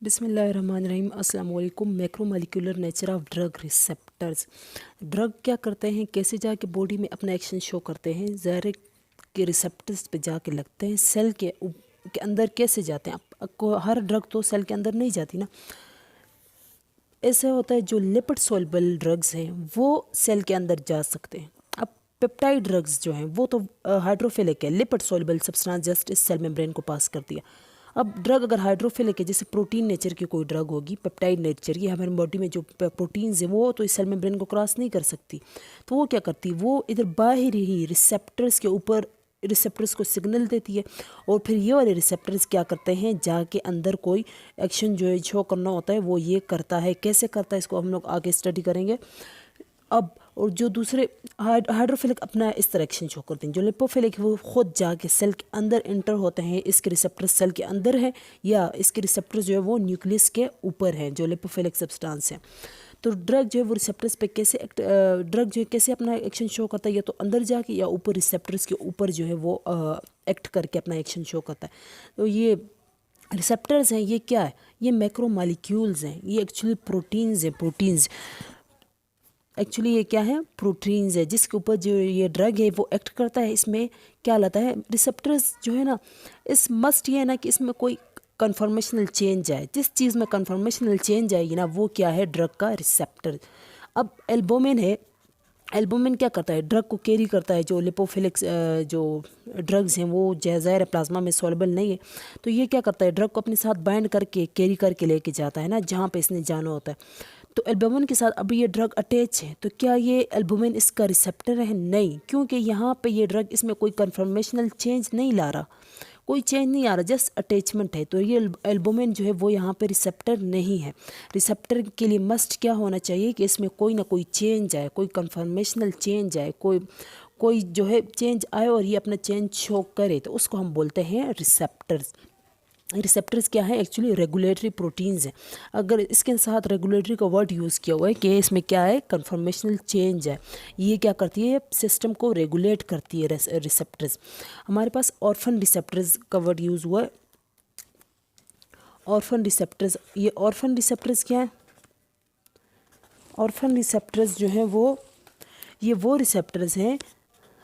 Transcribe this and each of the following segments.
बिस्मिल्लाहिर्रहमानिर्रहीम। अस्सलाम वालेकुम। Macromolecular nature of drug receptors. Drug क्या करते हैं, कैसे जाके बॉडी में अपना एक्शन शो करते हैं, ज़हर के रिसेप्टर्स पे जाके लगते हैं। सेल के अंदर कैसे जाते हैं? हर ड्रग तो सेल के अंदर नहीं जाती ना। ऐसा होता है जो लिपिड सोल्युबल ड्रग्स हैं वो सेल के अंदर जा सकते हैं। अब पेप्टाइड ड्रग्स जो हैं वो तो हाइड्रोफिलिक है, लिपिड सोल्युबल सब्सटेंस जस्ट इस सेल मेम्ब्रेन को पास करती है। अब ड्रग अगर हाइड्रोफिलिक है, जैसे प्रोटीन नेचर की कोई ड्रग होगी, पेप्टाइड नेचर की, हमारी बॉडी में जो प्रोटीन्स हैं वो तो इस सेल मेम्ब्रेन को क्रॉस नहीं कर सकती। तो वो क्या करती, वो इधर बाहर ही रिसेप्टर्स के ऊपर रिसेप्टर्स को सिग्नल देती है, और फिर ये वाले रिसेप्टर्स क्या करते हैं, जाके अंदर कोई एक्शन जो है शो करना होता है वो ये करता है। कैसे करता है इसको हम लोग आगे स्टडी करेंगे। अब और जो दूसरे हाइड्रोफिलिक अपना इस तरह एक्शन शो करते हैं, जो लिपोफिलिक वो खुद जाके सेल के अंदर एंटर होते हैं। इसके रिसेप्टर्स सेल के अंदर है या इसके रिसेप्टर्स जो है वो न्यूक्लियस के ऊपर है, जो लिपोफिलिक सब्सटेंस है। तो ड्रग जो है वो रिसेप्टर्स पे कैसे ड्रग जो है कैसे अपना एक्शन शो करता है, या तो अंदर जाके या ऊपर रिसेप्टर्स के ऊपर जो है वो एक्ट करके अपना एक्शन शो करता है। तो ये रिसेप्टर्स हैं, ये क्या है, ये मैक्रोमोलिक्यूल्स हैं, ये एक्चुअली प्रोटीन्स हैं। प्रोटीन्स एक्चुअली ये क्या है, प्रोटीन्स है, जिसके ऊपर जो ये ड्रग है वो एक्ट करता है। इसमें क्या लाता है, रिसेप्टर्स जो है ना, इस मस्ट ये है ना कि इसमें कोई कन्फर्मेशनल चेंज आए। जिस चीज़ में कन्फर्मेशनल चेंज आएगी ना वो क्या है, ड्रग का रिसेप्टर। अब एल्बुमिन है, एल्बुमिन क्या करता है, ड्रग को कैरी करता है। जो लिपोफिलिक्स जो ड्रग्स हैं वो ज़ाहिर प्लाज्मा में सॉल्युबल नहीं है, तो ये क्या करता है, ड्रग को अपने साथ बाइंड करके कैरी करके लेके जाता है ना जहाँ पे इसने जाना होता है। तो एल्बुमिन के साथ अब ये ड्रग अटैच है, तो क्या ये एल्बुमिन इसका रिसेप्टर है? नहीं, क्योंकि यहाँ पे ये ड्रग इसमें कोई कन्फर्मेशनल चेंज नहीं ला रहा, कोई चेंज नहीं आ रहा, जस्ट अटैचमेंट है। तो ये एल्बुमिन जो है वो यहाँ पे रिसेप्टर नहीं है। रिसेप्टर के लिए मस्ट क्या होना चाहिए कि इसमें कोई ना कोई चेंज आए, कोई कन्फर्मेशनल चेंज आए, कोई जो है चेंज आए और ये अपना चेंज शो करे, तो उसको हम बोलते हैं रिसेप्टर्स। रिसेप्टर्स क्या है, एक्चुअली रेगुलेटरी प्रोटीन्स हैं। अगर इसके साथ रेगुलेटरी का वर्ड यूज़ किया हुआ है कि इसमें क्या है, कन्फर्मेशनल चेंज है, ये क्या करती है, सिस्टम को रेगुलेट करती है रिसेप्टर्स। हमारे पास ऑर्फन रिसेप्टर्स का वर्ड यूज़ हुआ है। ऑर्फन रिसेप्टर्स, ये ऑर्फन रिसेप्टर्स क्या है, ऑर्फन रिसेप्टर्स जो हैं वो रिसेप्टर्स हैं,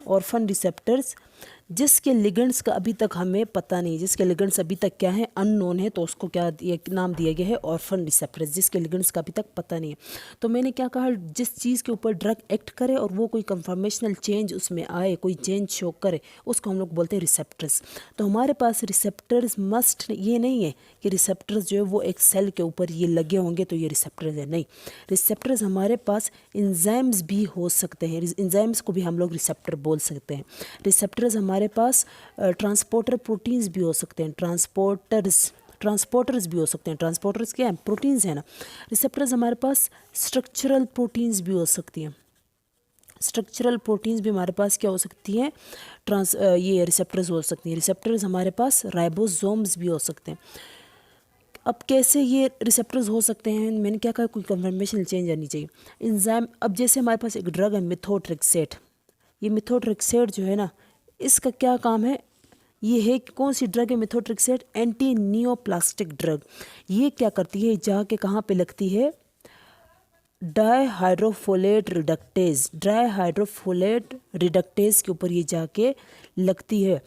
ऑर्फन रिसेप्टर्स जिसके लिगेंड्स का अभी तक हमें पता नहीं, जिसके लिगेंड्स अभी तक क्या है, अननोन है, तो उसको क्या नाम दिया गया है, ऑर्फन रिसेप्टर्स, जिसके लिगेंड्स का अभी तक पता नहीं है। तो मैंने क्या कहा, जिस चीज़ के ऊपर ड्रग एक्ट करे और वो कोई कंफर्मेशनल चेंज उसमें आए, कोई चेंज शो करे, उसको हम लोग बोलते हैं रिसेप्टर्स। तो हमारे पास रिसेप्टर्स मस्ट ये नहीं है कि रिसेप्टर्स जो है वो एक सेल के ऊपर ये लगे होंगे तो ये रिसेप्टर्स है, नहीं। रिसेप्टर्स हमारे पास इंजाइम्स भी हो सकते हैं, इंजाइम्स को भी हम लोग रिसेप्टर बोल सकते हैं। रिसेप्टर्स हमारे पास ट्रांसपोर्टर प्रोटीन्स भी हो सकते हैं, ट्रांसपोर्टर्स भी हो सकते हैं। ट्रांसपोर्टर्स क्या है, प्रोटीन्स है ना। रिसेप्टर्स हमारे पास स्ट्रक्चरल प्रोटीन्स भी हो सकती हैं, स्ट्रक्चरल प्रोटीन्स भी हमारे पास क्या हो सकती हैं, ये रिसेप्टर्स हो सकती हैं। रिसेप्टर्स हमारे पास राइबोसोम्स भी हो सकते हैं। अब कैसे ये रिसेप्टर्स हो सकते हैं, मैंने क्या कहा, कोई कन्फर्मेशनल चेंज आनी चाहिए। इंजाइम, अब जैसे हमारे पास एक ड्रग है मिथोट्रेक्सेट, ये मिथोट्रेक्सेट जो है ना, इसका क्या काम है, ये है कि कौन सी ड्रग है मिथोट्रेक्सेट, एंटी नियोप्लास्टिक ड्रग। ये क्या करती है, जाके कहाँ पे लगती है, डाईहाइड्रोफोलेट रिडक्टेज के ऊपर ये जाके लगती है।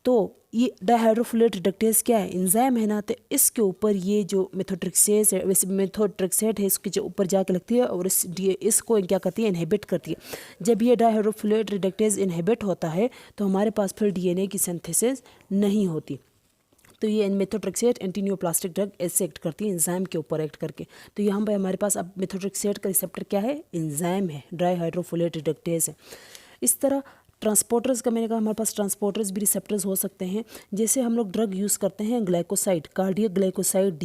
तो ये डाईहाइड्रोफोलेट रिडक्टेज क्या है, एंजाइम है ना, तो इसके ऊपर ये जो मेथोट्रेक्सेट है, वैसे मेथोट्रेक्सेट है, इसके जो ऊपर जाके लगती है और इसको क्या करती है, इनहिबिट करती है। जब ये डाईहाइड्रोफोलेट रिडक्टेज इनहिबिट होता है तो हमारे पास फिर डीएनए की सिंथेसिस नहीं होती। तो ये मेथोट्रेक्सेट एंटी नियोप्लास्टिक ड्रग ऐसे एक्ट करती है, एंजाइम के ऊपर एक्ट करके। तो यहाँ पर हमारे पास अब मेथोट्रेक्सेट का रिसेप्टर क्या है, एंजाइम है, डाईहाइड्रोफोलेट रिडक्टेज है। इस तरह ट्रांसपोर्टर्स का मैंने कहा, हमारे पास ट्रांसपोर्टर्स भी रिसेप्टर्स हो सकते हैं। जैसे हम लोग ड्रग यूज़ करते हैं ग्लाइकोसाइड, कार्डियक ग्लाइकोसाइड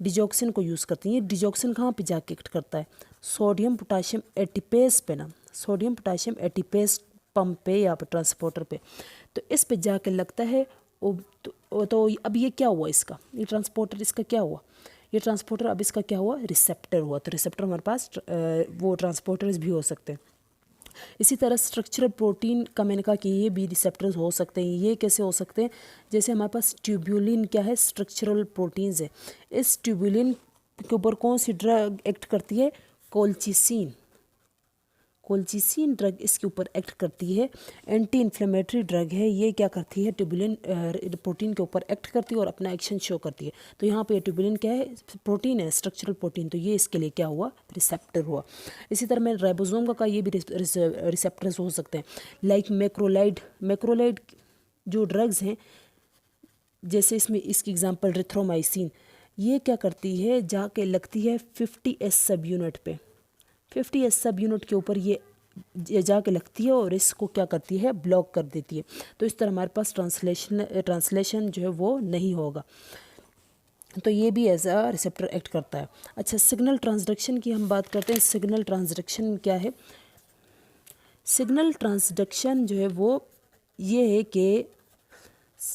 डिजॉक्सिन को यूज़ करते हैं। ये डिजॉक्सिन कहाँ पे जाके एक्ट करता है, सोडियम पोटाशियम एटिपेस पे ना, सोडियम पोटाशियम एटिपेस पंप पे या ट्रांसपोर्टर पे, तो इस पे जाके लगता है। तो अब ये क्या हुआ, इसका ये ट्रांसपोर्टर, इसका क्या हुआ, ये ट्रांसपोर्टर, अब इसका क्या हुआ, रिसेप्टर हुआ। तो रिसेप्टर हमारे पास वो ट्रांसपोर्टर्स भी हो सकते हैं। इसी तरह स्ट्रक्चरल प्रोटीन का मैंने कहा कि ये भी रिसेप्टर्स हो सकते हैं। ये कैसे हो सकते हैं? जैसे हमारे पास ट्यूब्यूलिन क्या है, स्ट्रक्चरल प्रोटीन्स है। इस ट्यूब्यूलिन के ऊपर कौन सी ड्रग एक्ट करती है? कोलचिसिन। कोलचिसिन ड्रग इसके ऊपर एक्ट करती है। एंटी इन्फ्लेमेटरी ड्रग है। ये क्या करती है? ट्यूबुलिन प्रोटीन के ऊपर एक्ट करती है और अपना एक्शन शो करती है। तो यहाँ पे ट्यूबुलिन क्या है? प्रोटीन है, स्ट्रक्चरल प्रोटीन। तो ये इसके लिए क्या हुआ? रिसेप्टर हुआ। इसी तरह मैंने राइबोसोम का कहा, ये भी रिसेप्टर्स हो सकते हैं। Like macrolide. मैक्रोलाइड जो ड्रग्स हैं, जैसे इसमें इसकी एग्जांपल रिथ्रोमाइसिन, ये क्या करती है? जाके लगती है 50S सब यूनिट पे। 50S सब यूनिट के ऊपर ये जाके लगती है और इसको क्या करती है? ब्लॉक कर देती है। तो इस तरह हमारे पास ट्रांसलेशन जो है वो नहीं होगा। तो ये भी एज अ रिसेप्टर एक्ट करता है। अच्छा, सिग्नल ट्रांसडक्शन की हम बात करते हैं। सिग्नल ट्रांसडक्शन क्या है? सिग्नल ट्रांसडक्शन जो है वो ये है कि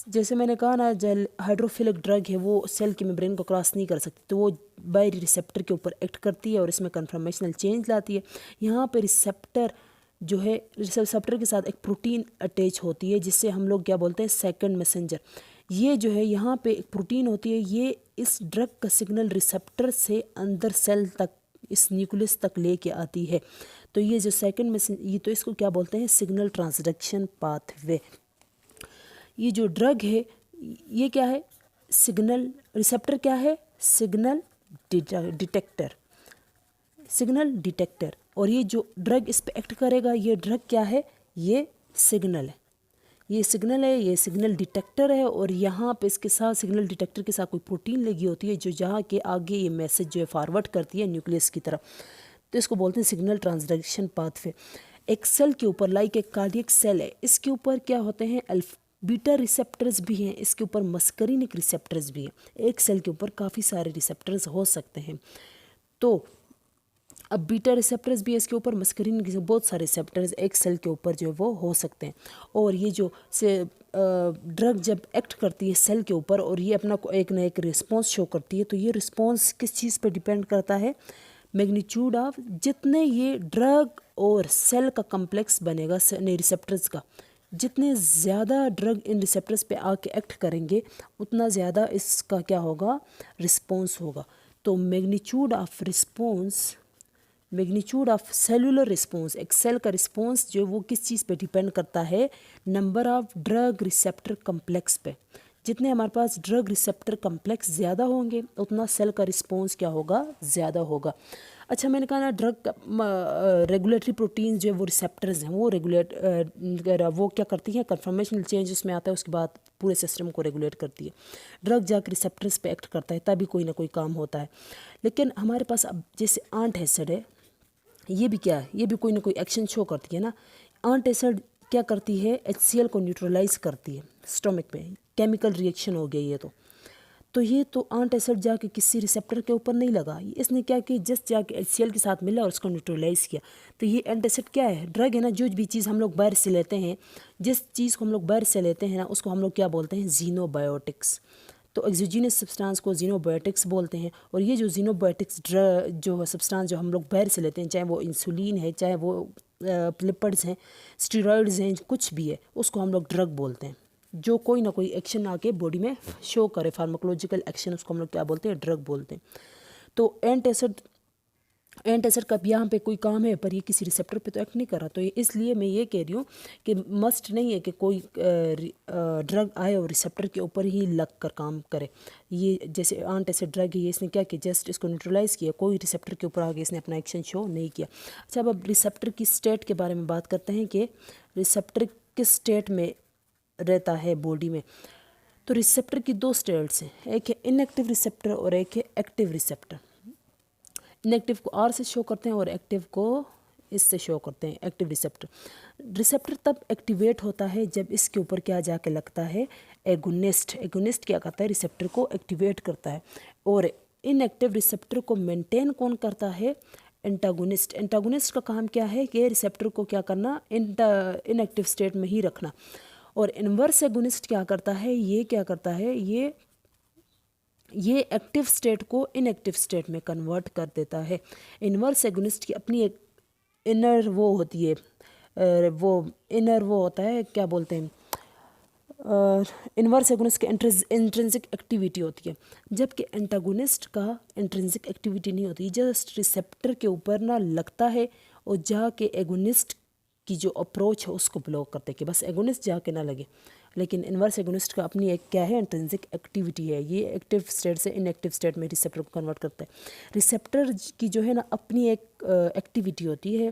जैसे मैंने कहा ना, जल हाइड्रोफिलिक ड्रग है, वो सेल की मेम्ब्रेन को क्रॉस नहीं कर सकती, तो वो बाय रिसेप्टर के ऊपर एक्ट करती है और इसमें कन्फर्मेशनल चेंज लाती है। यहाँ पे रिसेप्टर जो है, रिसेप्टर के साथ एक प्रोटीन अटैच होती है जिससे हम लोग क्या बोलते हैं? Second messenger. ये जो है यहाँ पे एक प्रोटीन होती है, ये इस ड्रग का सिग्नल रिसेप्टर से अंदर सेल तक, इस न्यूक्लियस तक लेके आती है। तो ये जो सेकंड मैसेंजर, ये तो इसको क्या बोलते हैं? Signal transduction pathway. ये जो ड्रग है ये क्या है? सिग्नल रिसेप्टर क्या है? Signal detector. Signal detector. और ये जो ड्रग इस पे एक्ट करेगा, ये ड्रग क्या है? ये सिग्नल है। ये सिग्नल है, ये सिग्नल डिटेक्टर है। और यहाँ पे इसके साथ, सिग्नल डिटेक्टर के साथ कोई प्रोटीन लगी होती है जो जहाँ के आगे ये मैसेज जो है फॉरवर्ड करती है न्यूक्लियस की तरफ। तो इसको बोलते हैं सिग्नल ट्रांसडक्शन पाथवे। एक सेल के ऊपर, लाइक एक कार्डियक सेल है, इसके ऊपर क्या होते हैं? बीटा रिसेप्टर्स भी हैं, इसके ऊपर मस्करीनिक रिसेप्टर्स भी हैं। एक सेल के ऊपर काफ़ी सारे रिसेप्टर्स हो सकते हैं। तो अब बीटा रिसेप्टर्स भी है इसके ऊपर, मस्करीनिक बहुत सारे रिसेप्टर्स एक सेल के ऊपर जो है वो हो सकते हैं। और ये जो ड्रग जब एक्ट करती है सेल के ऊपर और ये अपना एक ना एक रिस्पॉन्स शो करती है, तो ये रिस्पॉन्स किस चीज़ पर डिपेंड करता है? मैग्नीट्यूड ऑफ, जितने ये ड्रग और सेल का कम्प्लेक्स बनेगा रिसेप्टर्स का, जितने ज़्यादा ड्रग इन रिसेप्टर्स पे आके एक्ट करेंगे उतना ज़्यादा इसका क्या होगा? रिस्पॉन्स होगा। तो magnitude of response, magnitude of cellular response, एक सेल का रिस्पॉन्स जो वो किस चीज़ पे डिपेंड करता है? Number of drug receptor complex पे। जितने हमारे पास ड्रग रिसेप्टर कम्प्लेक्स ज़्यादा होंगे उतना सेल का रिस्पॉन्स क्या होगा? ज़्यादा होगा। अच्छा, मैंने कहा ना ड्रग रेगुलेटरी प्रोटीन जो है वो रिसेप्टर्स हैं, वो वो क्या करती हैं? कन्फर्मेशनल चेंज उसमें आता है, उसके बाद पूरे सिस्टम को रेगुलेट करती है। ड्रग जाकर रिसेप्टर्स पे एक्ट करता है, तभी कोई ना कोई काम होता है। लेकिन हमारे पास अब जैसे एंटासिड है, ये भी क्या है? ये भी कोई ना कोई एक्शन शो करती है ना। एंटासिड क्या करती है? HCl को न्यूट्रलाइज करती है स्टोमक में। केमिकल रिएक्शन हो गई ये तो ये तो एंटासिड जाके किसी रिसेप्टर के ऊपर नहीं लगा, इसने क्या किया? जस्ट जाके HCl के साथ मिला और उसको न्यूट्रलाइज किया। तो ये एंटासिड क्या है? ड्रग है ना। जो भी चीज़ हम लोग बाहर से लेते हैं, जिस चीज़ को हम लोग बाहर से लेते हैं ना, उसको हम लोग क्या बोलते हैं? जीनोबायोटिक्स। तो एक्सोजीनस सब्सटेंस को जीनोबायोटिक्स बोलते हैं। और ये जो जीनोबायोटिक्स जो सब्सटेंस जो हम लोग बाहर से लेते हैं, चाहे वो इंसुलिन है, चाहे वो लिपिड्स हैं, स्टेरॉइड्स हैं, कुछ भी है, उसको हम लोग ड्रग बोलते हैं। जो कोई ना कोई एक्शन आके बॉडी में शो करे, फार्माकोलॉजिकल एक्शन, उसको हम लोग क्या बोलते हैं? ड्रग बोलते हैं। तो एंटासिड का यहाँ पे कोई काम है, पर ये किसी रिसेप्टर पे तो एक्ट नहीं कर रहा। तो इसलिए मैं ये कह रही हूँ कि मस्ट नहीं है कि कोई ड्रग आए और रिसेप्टर के ऊपर ही लग कर काम करे। ये जैसे एंटासिड ड्रग है, ये इसने क्या किया? जस्ट इसको न्यूट्रलाइज किया, कोई रिसेप्टर के ऊपर आगे इसने अपना एक्शन शो नहीं किया। अच्छा, अब रिसेप्टर की स्टेट के बारे में बात करते हैं कि रिसेप्टर किस स्टेट में रहता है बॉडी में। तो रिसेप्टर की दो स्टेट्स हैं, एक है इनएक्टिव रिसेप्टर और एक है एक्टिव रिसेप्टर। इनएक्टिव को R से शो करते हैं और एक्टिव को इससे शो करते हैं, एक्टिव रिसेप्टर। रिसेप्टर तब एक्टिवेट होता है जब इसके ऊपर क्या जाके लगता है? एगोनिस्ट। एगोनिस्ट क्या करता है? रिसेप्टर को एक्टिवेट करता है। और इनएक्टिव रिसेप्टर को मेंटेन कौन करता है? एंटागोनिस्ट। एंटागोनिस्ट का काम क्या है? कि रिसेप्टर को क्या करना? इनएक्टिव स्टेट में ही रखना। और इनवर्स एगोनिस्ट क्या करता है? ये क्या करता है? ये एक्टिव स्टेट को इनएक्टिव स्टेट में कन्वर्ट कर देता है। इनवर्स एगोनिस्ट की अपनी एक इनर वो होती है, वो इनर वो होता है, क्या बोलते हैं, इन्वर्स एगोनिस्ट की इंट्रिंसिक एक्टिविटी होती है, जबकि एंटागोनिस्ट का इंट्रिंसिक एक्टिविटी नहीं होती, जस्ट रिसेप्टर के ऊपर ना लगता है और जाके एगोनिस्ट की जो अप्रोच है उसको ब्लॉक करते हैं कि बस एगोनिस्ट जाके ना लगे। लेकिन इन्वर्स एगोनिस्ट का अपनी एक क्या है, इंट्रिंसिक एक्टिविटी है, ये एक्टिव स्टेट से इनएक्टिव स्टेट में रिसेप्टर को कन्वर्ट करता है। रिसेप्टर की जो है ना अपनी एक एक्टिविटी होती है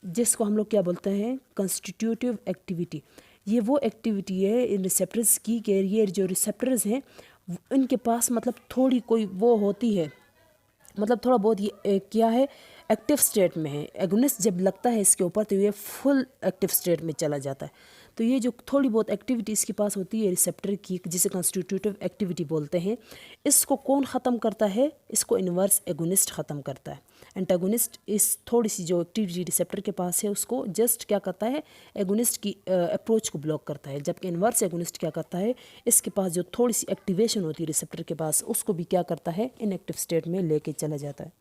जिसको हम लोग क्या बोलते हैं, कंस्टिट्यूटिव एक्टिविटी। ये वो एक्टिविटी है इन रिसेप्टर्स की कि ये जो रिसेप्टर्स हैं इनके पास मतलब थोड़ी कोई वो होती है, मतलब थोड़ा बहुत ये क्या है, एक्टिव स्टेट में है। एगोनिस्ट जब लगता है इसके ऊपर तो ये फुल एक्टिव स्टेट में चला जाता है। तो ये जो थोड़ी बहुत एक्टिविटी इसके पास होती है रिसेप्टर की, जिसे कंस्टिट्यूटिव एक्टिविटी बोलते हैं, इसको कौन ख़त्म करता है, इसको इन्वर्स एगोनिस्ट ख़त्म करता है। एंटागोनिस्ट इस थोड़ी सी जो एक्टिविटी रिसेप्टर के पास है उसको जस्ट क्या करता है, एगोनिस्ट की अप्रोच को ब्लॉक करता है, जबकि इन्वर्स एगोनिस्ट क्या करता है, इसके पास जो थोड़ी सी एक्टिवेशन होती है रिसेप्टर के पास उसको भी क्या करता है, इनएक्टिव स्टेट में लेके चला जाता है।